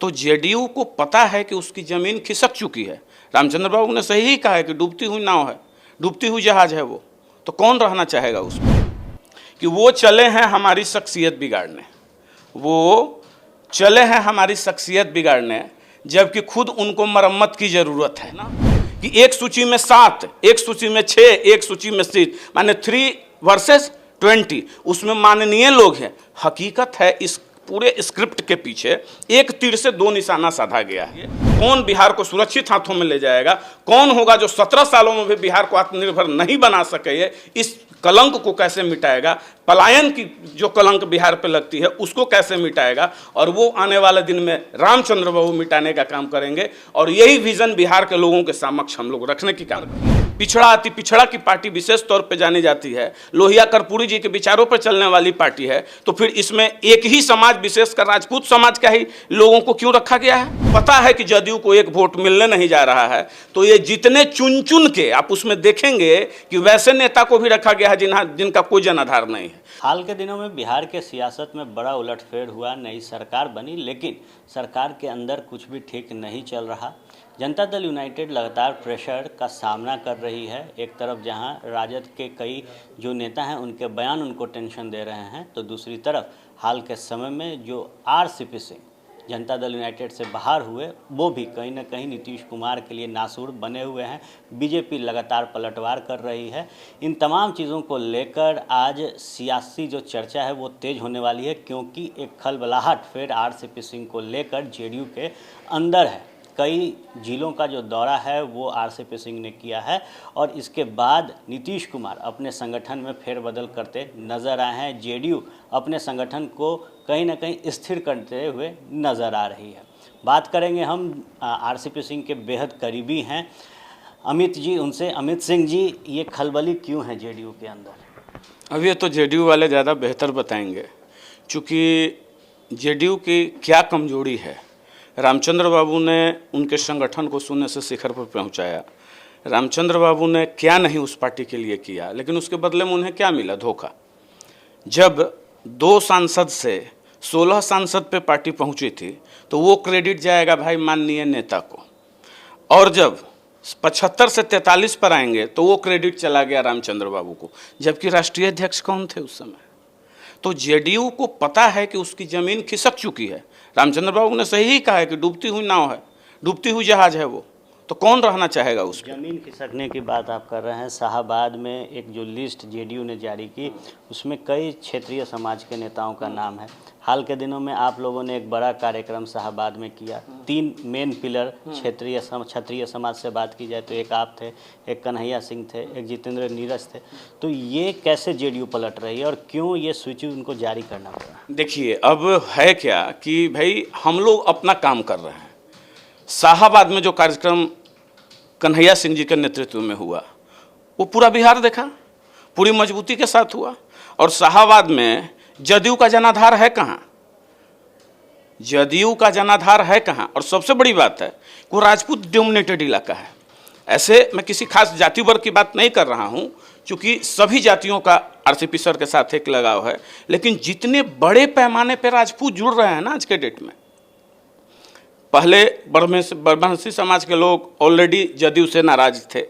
तो जेडीयू को पता है कि उसकी ज़मीन खिसक चुकी है। रामचंद्र बाबू ने सही ही कहा है कि डूबती हुई नाव है, डूबती हुई जहाज है वो, तो कौन रहना चाहेगा उसमें। कि वो चले हैं हमारी शख्सियत बिगाड़ने, वो चले हैं हमारी शख्सियत बिगाड़ने, जबकि खुद उनको मरम्मत की ज़रूरत है ना। कि एक सूची में 7, एक सूची में 6, एक सूची में 6, माने 3 वर्सेस 20, उसमें माननीय लोग हैं। हकीकत है इस पूरे स्क्रिप्ट के पीछे एक तीर से 2 निशाना साधा गया है। कौन बिहार को सुरक्षित हाथों में ले जाएगा, कौन होगा जो 17 सालों में भी बिहार को आत्मनिर्भर नहीं बना सके, इस कलंक को कैसे मिटाएगा, पलायन की जो कलंक बिहार पे लगती है उसको कैसे मिटाएगा, और वो आने वाले दिन में रामचंद्र बाबू मिटाने का काम करेंगे। और यही विजन बिहार के लोगों के समक्ष हम लोग रखने की काम करेंगे। पिछड़ा अति पिछड़ा की पार्टी विशेष तौर पे जानी जाती है, लोहिया कर्पूरी जी के विचारों पर चलने वाली पार्टी है, तो फिर इसमें एक ही समाज, विशेषकर राजपूत समाज का ही लोगों को क्यों रखा गया है। पता है कि जदयू को एक वोट मिलने नहीं जा रहा है, तो ये जितने चुन चुन के आप उसमें देखेंगे कि वैसे नेता को भी रखा गया है जिनका कोई जनाधार नहीं है। हाल के दिनों में बिहार के सियासत में बड़ा उलटफेर हुआ, नई सरकार बनी, लेकिन सरकार के अंदर कुछ भी ठीक नहीं चल रहा। जनता दल यूनाइटेड लगातार प्रेशर का सामना कर रही है। एक तरफ जहां राजद के कई जो नेता हैं उनके बयान उनको टेंशन दे रहे हैं, तो दूसरी तरफ हाल के समय में जो आरसीपी सिंह जनता दल यूनाइटेड से बाहर हुए, वो भी कहीं ना कहीं नीतीश कुमार के लिए नासूर बने हुए हैं। बीजेपी लगातार पलटवार कर रही है। इन तमाम चीज़ों को लेकर आज सियासी जो चर्चा है वो तेज़ होने वाली है, क्योंकि एक खलबलाहट फिर आरसीपी सिंह को लेकर जेडीयू के अंदर है। कई जिलों का जो दौरा है वो आरसीपी सिंह ने किया है, और इसके बाद नीतीश कुमार अपने संगठन में फेरबदल करते नज़र आए हैं। जेडीयू अपने संगठन को कहीं ना कहीं स्थिर करते हुए नज़र आ रही है। बात करेंगे हम आरसीपी सिंह के बेहद करीबी हैं अमित जी, उनसे। अमित सिंह जी, ये खलबली क्यों है जेडीयू के अंदर? अब ये तो जेडीयू वाले ज़्यादा बेहतर बताएंगे, चूँकि जेडीयू की क्या कमजोरी है। रामचंद्र बाबू ने उनके संगठन को शून्य से शिखर पर पहुंचाया। रामचंद्र बाबू ने क्या नहीं उस पार्टी के लिए किया, लेकिन उसके बदले में उन्हें क्या मिला? धोखा। जब 2 सांसद से 16 सांसद पे पार्टी पहुंची थी, तो वो क्रेडिट जाएगा भाई माननीय नेता को, और जब 75 से 43 पर आएंगे तो वो क्रेडिट चला गया रामचंद्र बाबू को, जबकि राष्ट्रीय अध्यक्ष कौन थे उस समय। तो जेडीयू को पता है कि उसकी ज़मीन खिसक चुकी है। रामचंद्र बाबू ने सही ही कहा है कि डूबती हुई नाव है, डूबती हुई जहाज है वो, तो कौन रहना चाहेगा उसमें। ज़मीन खिसकने की बात आप कर रहे हैं। शाहाबाद में एक जो लिस्ट जेडीयू ने जारी की, उसमें कई क्षेत्रीय समाज के नेताओं का नाम है। हाल के दिनों में आप लोगों ने एक बड़ा कार्यक्रम शाहाबाद में किया। 3 मेन पिलर क्षत्रिय समाज से बात की जाए तो एक आप थे, एक कन्हैया सिंह थे, एक जितेंद्र नीरज थे। तो ये कैसे जेडीयू पलट रही है और क्यों ये सूची उनको जारी करना पड़ा? देखिए, अब है क्या कि भाई हम लोग अपना काम कर रहे हैं। शाहाबाद में जो कार्यक्रम कन्हैया सिंह जी के नेतृत्व में हुआ, वो पूरा बिहार देखा, पूरी मजबूती के साथ हुआ। और शाहाबाद में जदयू का जनाधार है कहाँ? जदयू का जनाधार है कहाँ? और सबसे बड़ी बात है कि वो राजपूत डोमिनेटेड इलाका है। ऐसे मैं किसी खास जाति वर्ग की बात नहीं कर रहा हूँ, क्योंकि सभी जातियों का आरसीपी सर के साथ एक लगाव है, लेकिन जितने बड़े पैमाने पर राजपूत जुड़ रहे हैं ना आज के डेट में, पहले ब्रह्मंशी समाज के लोग ऑलरेडी जदयू से नाराज थे,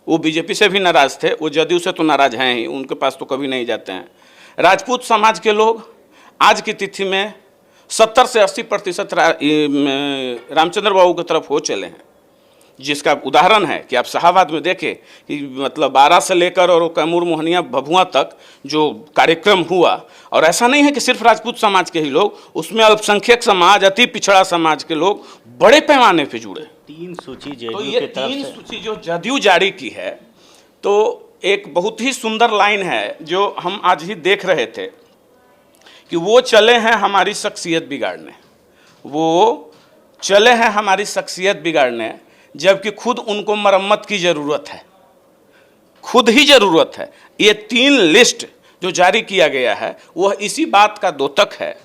वो बीजेपी से भी नाराज थे, वो जदयू से तो नाराज हैं ही, उनके पास तो कभी नहीं जाते हैं। राजपूत समाज के लोग आज की तिथि में 70 से 80% रामचंद्र बाबू की तरफ हो चले हैं, जिसका उदाहरण है कि आप शाहाबाद में देखें कि मतलब 12 से लेकर और कैमूर मोहनिया भभुआ तक जो कार्यक्रम हुआ, और ऐसा नहीं है कि सिर्फ राजपूत समाज के ही लोग, उसमें अल्पसंख्यक समाज, अति पिछड़ा समाज के लोग बड़े पैमाने पे जुड़े। 3 सूची तो ये 3 सूची जो जदयू जारी की है, तो एक बहुत ही सुंदर लाइन है जो हम आज ही देख रहे थे कि वो चले हैं हमारी शख्सियत बिगाड़ने, वो चले हैं हमारी शख्सियत बिगाड़ने, जबकि खुद उनको मरम्मत की ज़रूरत है, खुद ही ज़रूरत है। ये 3 लिस्ट जो जारी किया गया है वह इसी बात का द्योतक है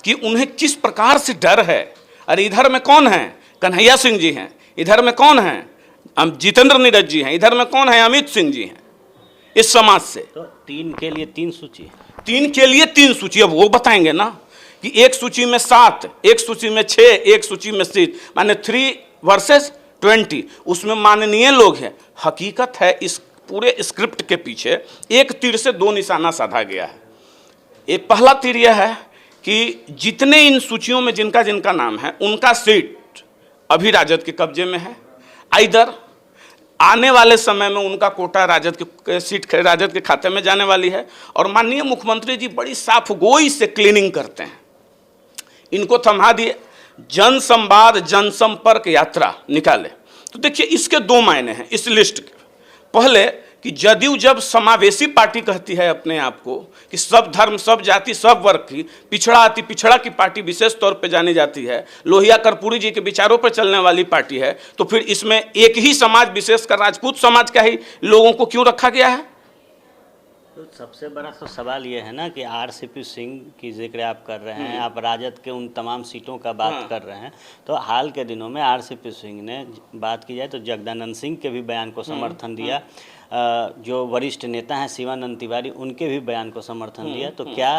कि उन्हें किस प्रकार से डर है। अरे इधर में कौन है? कन्हैया सिंह जी हैं, इधर में कौन है? जितेंद्र नीरज जी हैं, इधर में कौन है? अमित सिंह जी हैं इस समाज से। तो 3 के लिए 3 सूची, 3 के लिए 3 सूची। अब वो बताएंगे ना कि एक सूची में 7, एक सूची में 6, एक सूची में 7, माने 3 वर्सेस 20, उसमें माननीय लोग हैं। हकीकत है इस पूरे स्क्रिप्ट के पीछे एक तीर से 2 निशाना साधा गया है। एक पहला तीर यह है कि जितने इन सूचियों में जिनका जिनका नाम है उनका सीट अभी राजद के कब्जे में है, इधर आने वाले समय में उनका कोटा राजद के सीट राजद के खाते में जाने वाली है। और माननीय मुख्यमंत्री जी बड़ी साफ गोई से क्लीनिंग करते हैं, इनको थमा दिए, जन संवाद जनसंपर्क यात्रा निकाले। तो देखिए इसके 2 मायने हैं इस लिस्ट के। पहले कि जदयू जब समावेशी पार्टी कहती है अपने आप को कि सब धर्म सब जाति सब वर्ग की पिछड़ा अति पिछड़ा की पार्टी विशेष तौर पे जानी जाती है, लोहिया कर्पूरी जी के विचारों पर चलने वाली पार्टी है, तो फिर इसमें एक ही समाज विशेषकर राजपूत समाज का ही लोगों को क्यों रखा गया है? तो सबसे बड़ा तो सवाल ये है ना कि आरसीपी सिंह की जिक्र आप कर रहे हैं, आप राजद के उन तमाम सीटों का बात कर रहे हैं, तो हाल के दिनों में आरसीपी सिंह ने बात की जाए तो जगदानंद सिंह के भी बयान को समर्थन दिया, जो वरिष्ठ नेता हैं शिवानंद तिवारी उनके भी बयान को समर्थन दिया। तो क्या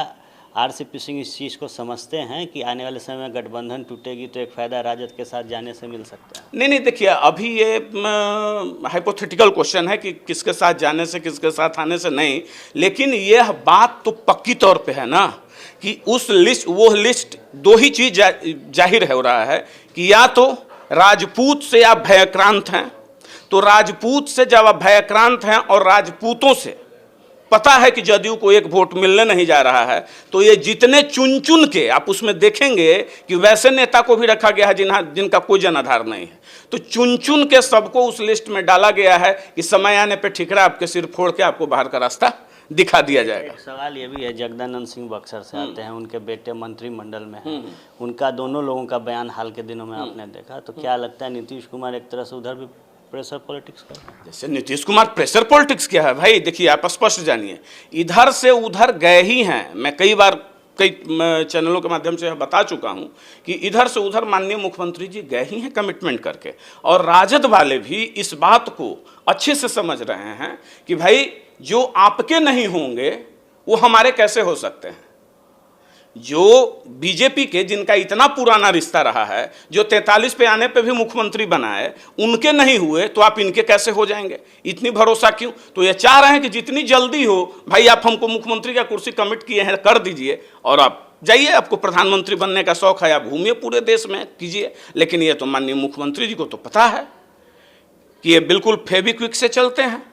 आरसीपी सिंह इस चीज़ को समझते हैं कि आने वाले समय में गठबंधन टूटेगी तो एक फ़ायदा राजद के साथ जाने से मिल सकता है? नहीं, देखिए अभी ये हाइपोथेटिकल क्वेश्चन है कि किसके साथ जाने से किसके साथ आने से नहीं, लेकिन यह बात तो पक्की तौर पे है ना कि उस लिस्ट वो लिस्ट 2 ही चीज़ जाहिर हो रहा है कि या तो राजपूत से आप भयक्रांत हैं, तो राजपूत से जब आप भयक्रांत हैं और राजपूतों से पता है कि जदयू को 1 वोट मिलने नहीं जा रहा है, तो ये जितने चुन चुन के आप उसमें देखेंगे कि वैसे नेता को भी रखा गया है जिनका कोई जनाधार नहीं है, तो चुन चुन के सबको उस लिस्ट में डाला गया है कि समय आने पे ठिकरा आपके सिर फोड़ के आपको बाहर का रास्ता दिखा दिया जाएगा। एक सवाल ये भी है, जगदानंद सिंह बक्सर से आते हैं, उनके बेटे मंत्रिमंडल में हैं, उनका दोनों लोगों का बयान हाल के दिनों में आपने देखा, तो क्या लगता है नीतीश कुमार एक तरह से उधर भी प्रेशर पॉलिटिक्स कर रहे हैं? जैसे नीतीश कुमार प्रेशर पॉलिटिक्स क्या है भाई, देखिए आप स्पष्ट जानिए, इधर से उधर गए ही हैं। मैं कई बार कई चैनलों के माध्यम से बता चुका हूं कि इधर से उधर माननीय मुख्यमंत्री जी गए ही हैं कमिटमेंट करके, और राजद वाले भी इस बात को अच्छे से समझ रहे हैं कि भाई जो आपके नहीं होंगे वो हमारे कैसे हो सकते हैं। जो बीजेपी के जिनका इतना पुराना रिश्ता रहा है, जो 43 पे आने पे भी मुख्यमंत्री बनाए, उनके नहीं हुए तो आप इनके कैसे हो जाएंगे? इतनी भरोसा क्यों? तो ये चाह रहे हैं कि जितनी जल्दी हो भाई आप हमको मुख्यमंत्री का कुर्सी कमिट किए हैं कर दीजिए और आप जाइए, आपको प्रधानमंत्री बनने का शौक है आप घूमिए पूरे देश में कीजिए। लेकिन ये तो माननीय मुख्यमंत्री जी को तो पता है कि ये बिल्कुल फेविक्विक से चलते हैं,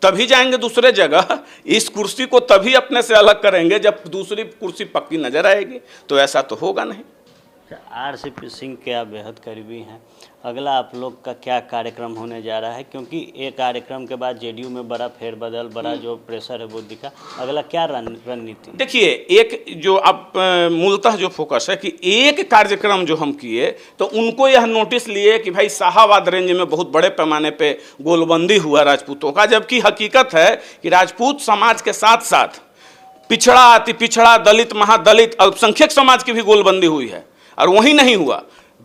तभी जाएंगे दूसरे जगह, इस कुर्सी को तभी अपने से अलग करेंगे जब दूसरी कुर्सी पक्की नजर आएगी, तो ऐसा तो होगा नहीं। आरसीपी सिंह के आप बेहद करीबी हैं, अगला आप लोग का क्या कार्यक्रम होने जा रहा है? क्योंकि एक कार्यक्रम के बाद जेडीयू में बड़ा फेरबदल, बड़ा जो प्रेशर है वो दिखा, अगला क्या रणनीति? देखिए एक जो अब मूलतः जो फोकस है कि एक कार्यक्रम जो हम किए तो उनको यह नोटिस लिए कि भाई शाहाबाद रेंज में बहुत बड़े पैमाने पे गोलबंदी हुआ राजपूतों का, जबकि हकीकत है कि राजपूत समाज के साथ साथ पिछड़ा अति पिछड़ा दलित महादलित अल्पसंख्यक समाज की भी गोलबंदी हुई है। और वही नहीं हुआ,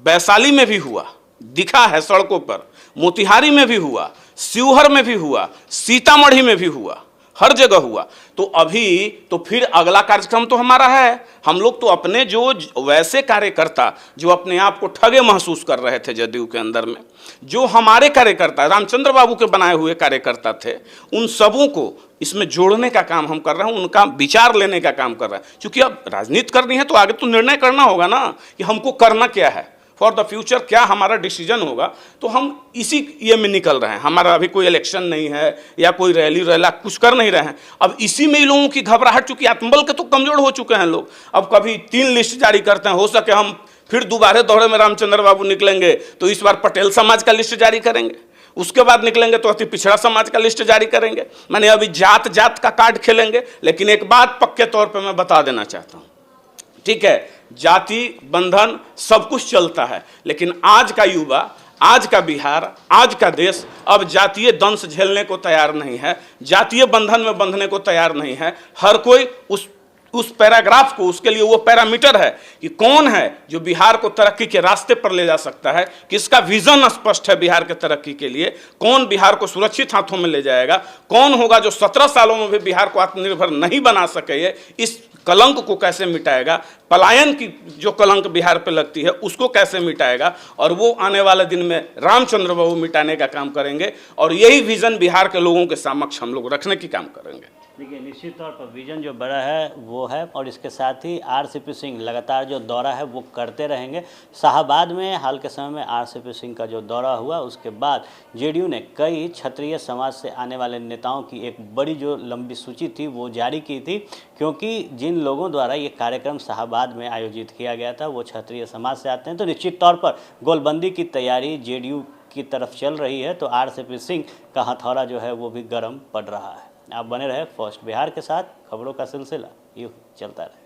वैशाली में भी हुआ, दिखा है सड़कों पर, मोतिहारी में भी हुआ, शिवहर में भी हुआ, सीतामढ़ी में भी हुआ, हर जगह हुआ। तो अभी तो फिर अगला कार्यक्रम तो हमारा है, हम लोग तो अपने जो वैसे कार्यकर्ता जो अपने आप को ठगे महसूस कर रहे थे जदयू के अंदर में, जो हमारे कार्यकर्ता रामचंद्र बाबू के बनाए हुए कार्यकर्ता थे, उन सबों को इसमें जोड़ने का काम हम कर रहे हैं, उनका विचार लेने का काम कर रहे हैं। क्योंकि अब राजनीति करनी है तो आगे तो निर्णय करना होगा ना कि हमको करना क्या है, फॉर द फ्यूचर क्या हमारा डिसीजन होगा। तो हम इसी ये में निकल रहे हैं, हमारा अभी कोई इलेक्शन नहीं है या कोई रैली रैला कुछ कर नहीं रहे हैं। अब इसी में ही लोगों की घबराहट, चूंकि आत्मबल के तो कमजोर हो चुके हैं लोग, अब कभी 3 लिस्ट जारी करते हैं, हो सके हम फिर दोबारा दौरे में रामचंद्र बाबू निकलेंगे तो इस बार पटेल समाज का लिस्ट जारी करेंगे, उसके बाद निकलेंगे तो अति पिछड़ा समाज का लिस्ट जारी करेंगे। मैंने अभी जात जात का कार्ड खेलेंगे। लेकिन एक बात पक्के तौर पे मैं बता देना चाहता हूँ, ठीक है, जाति बंधन सब कुछ चलता है, लेकिन आज का युवा, आज का बिहार, आज का देश अब जातीय दंश झेलने को तैयार नहीं है, जातीय बंधन में बंधने को तैयार नहीं है। हर कोई उस उस पैराग्राफ को, उसके लिए वो पैरामीटर है कि कौन है जो बिहार को तरक्की के रास्ते पर ले जा सकता है, किसका विजन स्पष्ट है बिहार के तरक्की के लिए, कौन बिहार को सुरक्षित हाथों में ले जाएगा, कौन होगा जो 17 सालों में भी बिहार को आत्मनिर्भर नहीं बना सके, इस कलंक को कैसे मिटाएगा, पलायन की जो कलंक बिहार पे लगती है उसको कैसे मिटाएगा, और वो आने वाले दिन में रामचंद्र बाबू मिटाने का काम करेंगे। और यही विजन बिहार के लोगों के समक्ष हम लोग रखने की काम करेंगे। देखिए, निश्चित तौर पर विजन जो बड़ा है वो है, और इसके साथ ही आरसीपी सिंह लगातार जो दौरा है वो करते रहेंगे। शाहाबाद में हाल के समय में आरसीपी सिंह का जो दौरा हुआ, उसके बाद जेडीयू ने कई क्षत्रिय समाज से आने वाले नेताओं की एक बड़ी जो लंबी सूची थी वो जारी की थी, क्योंकि जिन लोगों द्वारा ये कार्यक्रम शाहाबाद में आयोजित किया गया था वो क्षत्रिय समाज से आते हैं। तो निश्चित तौर पर गोलबंदी की तैयारी जेडीयू की तरफ चल रही है, तो आरसीपी सिंह का हथौड़ा जो है वो भी गर्म पड़ रहा है। आप बने रहे फर्स्ट बिहार के साथ, खबरों का सिलसिला यूँ चलता रहे।